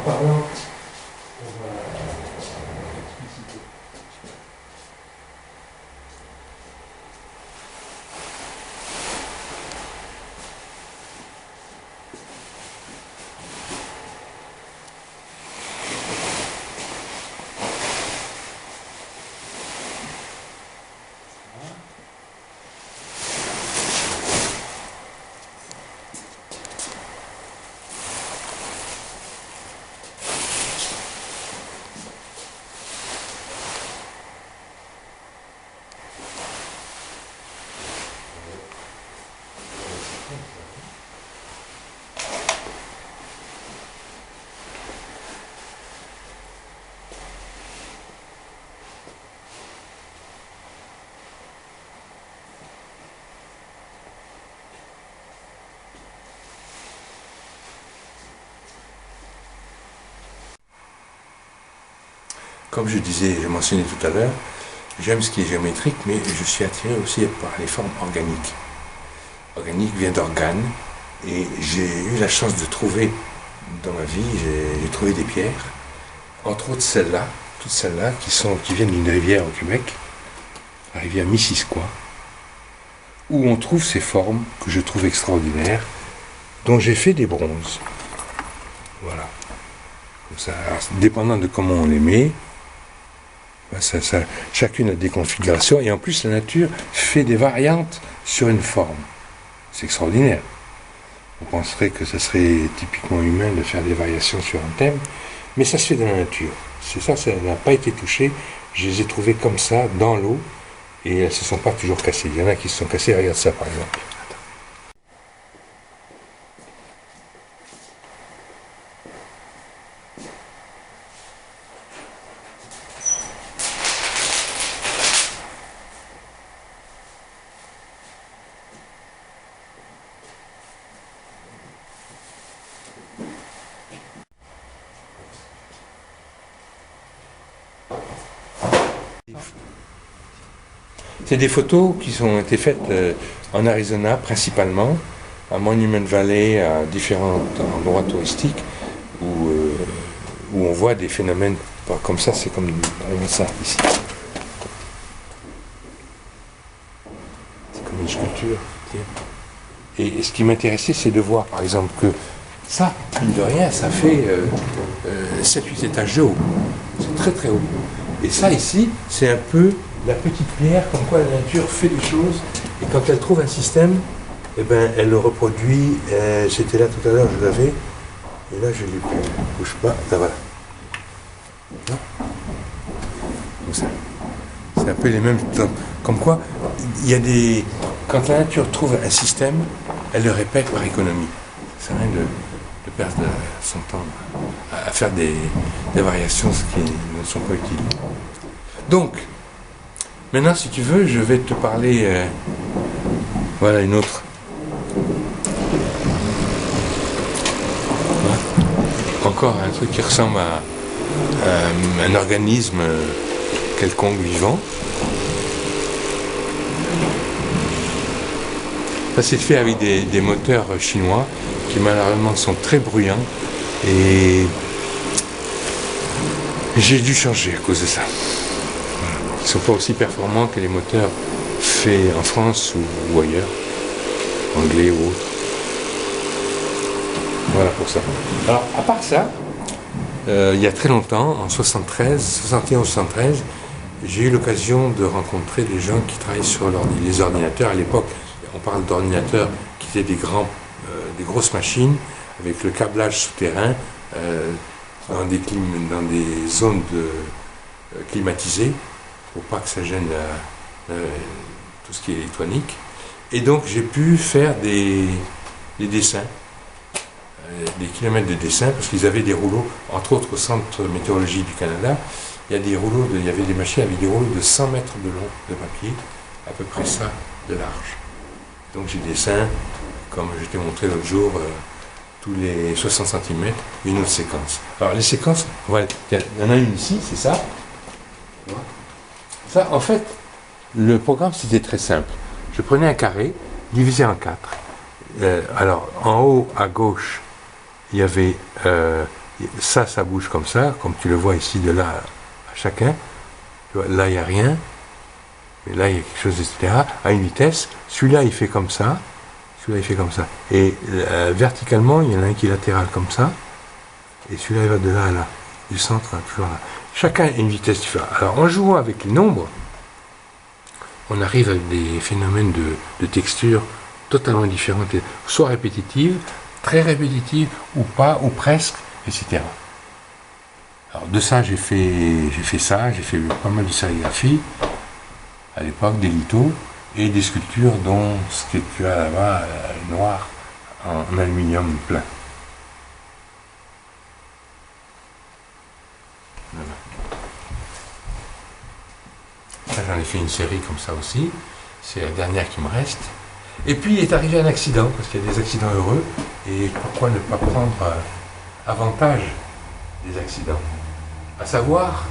parlant. Comme je disais, j'ai mentionné tout à l'heure, j'aime ce qui est géométrique, mais je suis attiré aussi par les formes organiques. Organique vient d'organe, et j'ai eu la chance de trouver, dans ma vie, j'ai trouvé des pierres, entre autres celles-là, toutes celles-là, qui viennent d'une rivière au Québec, la rivière Missisquoi, où on trouve ces formes que je trouve extraordinaires, dont j'ai fait des bronzes. Voilà. Comme ça, alors, dépendant de comment on les met, chacune a des configurations, et en plus la nature fait des variantes sur une forme. C'est extraordinaire. On penserait que ça serait typiquement humain de faire des variations sur un thème, mais ça se fait dans la nature. C'est ça, ça n'a pas été touché. Je les ai trouvées comme ça, dans l'eau, et elles ne se sont pas toujours cassées. Il y en a qui se sont cassées, regarde ça par exemple. C'est des photos qui ont été faites en Arizona principalement, à Monument Valley, à différents endroits touristiques où on voit des phénomènes comme ça, c'est comme ça ici. C'est comme une sculpture. Et ce qui m'intéressait, c'est de voir par exemple que ça, mine de rien, ça fait 7-8 étages de haut. C'est très très haut. Et ça ici, c'est un peu la petite pierre, comme quoi la nature fait des choses, et quand elle trouve un système, eh ben, elle le reproduit. C'était là tout à l'heure, je l'avais, et là je ne l'ai plus. Bouge pas, là voilà. Non, comme ça. C'est un peu les mêmes. Comme quoi, il y a des. Quand la nature trouve un système, elle le répète par économie. C'est rien de perdre son temps à faire des variations qui ne sont pas utiles. Donc, maintenant, si tu veux, je vais te parler. Voilà une autre. Voilà. Encore un truc qui ressemble à un organisme quelconque vivant. Ça c'est fait avec des moteurs chinois qui malheureusement sont très bruyants et j'ai dû changer à cause de ça. Ils ne sont pas aussi performants que les moteurs faits en France ou ailleurs, anglais ou autres. Voilà pour ça. Alors, à part ça, il y a très longtemps, en 71-73, j'ai eu l'occasion de rencontrer des gens qui travaillaient sur les ordinateurs. À l'époque, on parle d'ordinateurs qui étaient des grosses machines avec le câblage souterrain dans des zones climatisées, pour pas que ça gêne tout ce qui est électronique. Et donc j'ai pu faire des dessins, des kilomètres de dessins, parce qu'ils avaient des rouleaux, entre autres au Centre météorologie du Canada, il y avait des machines avec des rouleaux de 100 mètres de long de papier, à peu près ça de large. Donc j'ai des dessins, comme je t'ai montré l'autre jour, tous les 60 cm, une autre séquence. Alors les séquences, il y en a une ici, c'est ça. Ça, en fait, le programme c'était très simple. Je prenais un carré, divisé en 4. Alors, en haut, à gauche, il y avait Ça bouge comme ça, comme tu le vois ici de là à chacun. Tu vois, là, il n'y a rien. Mais là, il y a quelque chose, etc. À une vitesse. Celui-là, il fait comme ça. Celui-là, il fait comme ça. Et verticalement, il y en a un qui est latéral comme ça. Et celui-là, il va de là à là. Du centre, toujours là. Chacun a une vitesse différente. Alors, en jouant avec les nombres, on arrive avec des phénomènes de texture totalement différentes, soit répétitives, très répétitives, ou pas, ou presque, etc. Alors, de ça, j'ai fait ça, j'ai fait pas mal de sérigraphie, à l'époque, des lithos, et des sculptures dont ce que tu as là-bas, noir, en aluminium plein. Voilà. Là, j'en ai fait une série comme ça aussi. C'est la dernière qui me reste. Et puis, il est arrivé un accident, parce qu'il y a des accidents heureux. Et pourquoi ne pas prendre avantage des accidents? À savoir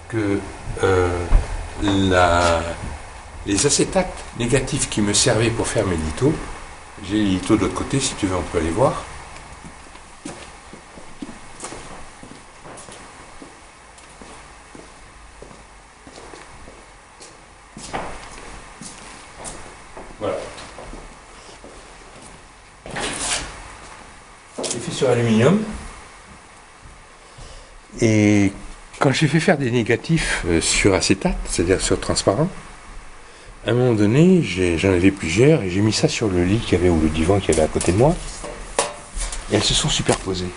que les acétates négatifs qui me servaient pour faire mes lithos, j'ai les lithos de l'autre côté, si tu veux, on peut aller voir. Voilà. C'est fait sur aluminium. Et quand j'ai fait faire des négatifs sur acétate, c'est-à-dire sur transparent, à un moment donné, j'en avais plusieurs et j'ai mis ça sur le lit qu'il y avait ou le divan qu'il y avait à côté de moi. Et elles se sont superposées.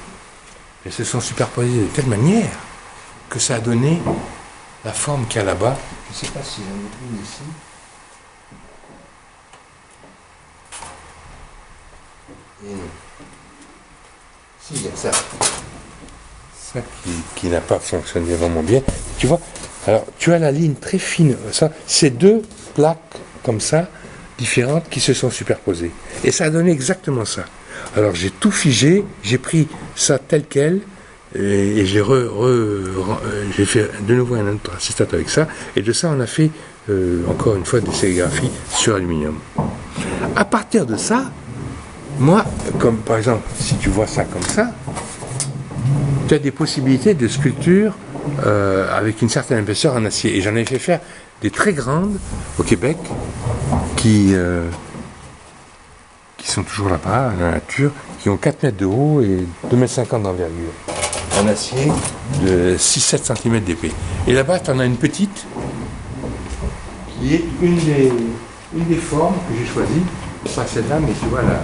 Elles se sont superposées de telle manière que ça a donné la forme qu'il y a là-bas. Je ne sais pas si j'en ai une ici. Et non. Si, il y a ça. Ça qui n'a pas fonctionné vraiment bien. Tu vois, alors tu as la ligne très fine. Ça, c'est deux plaques comme ça, différentes, qui se sont superposées. Et ça a donné exactement ça. Alors j'ai tout figé, j'ai pris ça tel quel, et j'ai fait de nouveau un autre acétate avec ça, et de ça on a fait encore une fois des sérigraphies sur aluminium. À partir de ça, moi, comme par exemple, si tu vois ça comme ça, tu as des possibilités de sculpture avec une certaine épaisseur en acier. Et j'en ai fait faire des très grandes au Québec qui sont toujours là-bas, dans la nature, qui ont 4 mètres de haut et 2,50 m d'envergure. En acier de 6-7 cm d'épais. Et là-bas, tu en as une petite qui est une des formes que j'ai choisies. Pas celle-là, mais tu vois la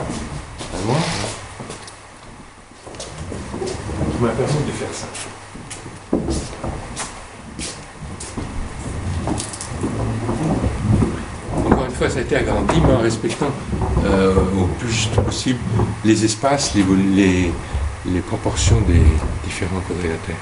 noire. Qui m'a permis de faire ça. Encore une fois, ça a été agrandi, mais en respectant au plus juste possible les espaces, les proportions des différents quadrilatères.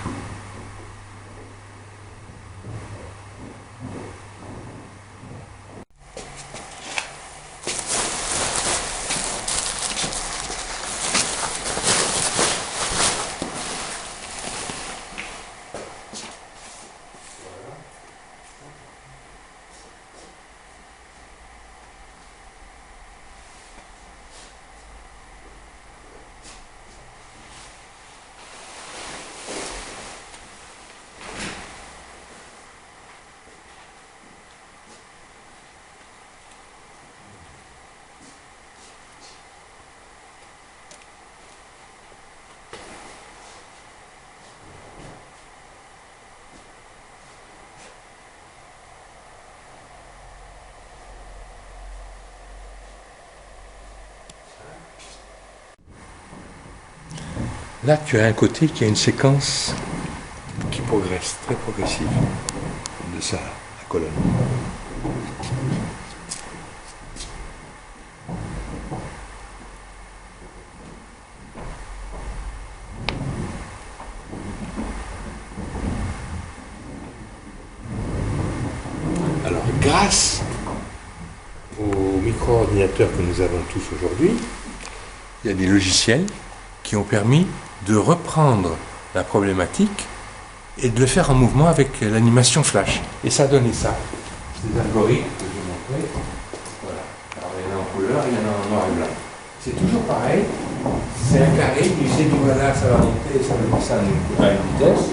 Là, tu as un côté qui a une séquence qui progresse, très progressive, de ça, la colonne. Alors, grâce aux micro-ordinateurs que nous avons tous aujourd'hui, il y a des logiciels qui ont permis de reprendre la problématique et de le faire en mouvement avec l'animation flash. Et ça a donné ça. Des algorithmes que je montrais. Voilà. Alors il y en a en couleur, il y en a en noir et blanc. C'est toujours pareil. c'est un carré, tu sais que voilà, ça va monter, ça va passer à une vitesse.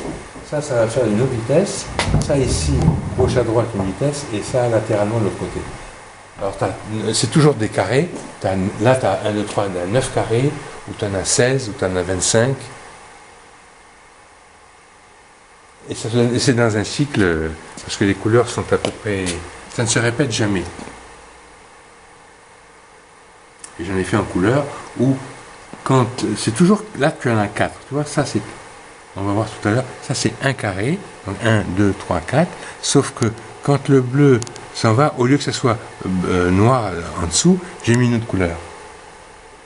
Ça va faire une autre vitesse. Ça ici, gauche à droite, une vitesse, et ça latéralement de l'autre côté. Alors c'est toujours des carrés. Là, tu as 1, 2, 3, 9 carrés, ou tu en as 16, ou tu en as 25. Et c'est dans un cycle, parce que les couleurs sont à peu près... Ça ne se répète jamais. Et j'en ai fait en couleur où, quand... C'est toujours... Là, tu en as 4. Tu vois, ça, c'est... On va voir tout à l'heure. Ça, c'est un carré. Donc 1, 2, 3, 4. Sauf que quand le bleu s'en va, au lieu que ce soit noir en dessous, j'ai mis une autre couleur.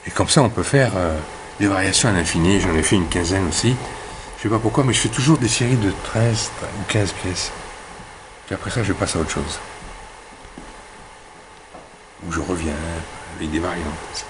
Et comme ça, on peut faire des variations à l'infini. J'en ai fait une quinzaine aussi. Je ne sais pas pourquoi, mais je fais toujours des séries de 13 ou 15 pièces. Puis après ça, je passe à autre chose. Ou je reviens avec des variantes, etc.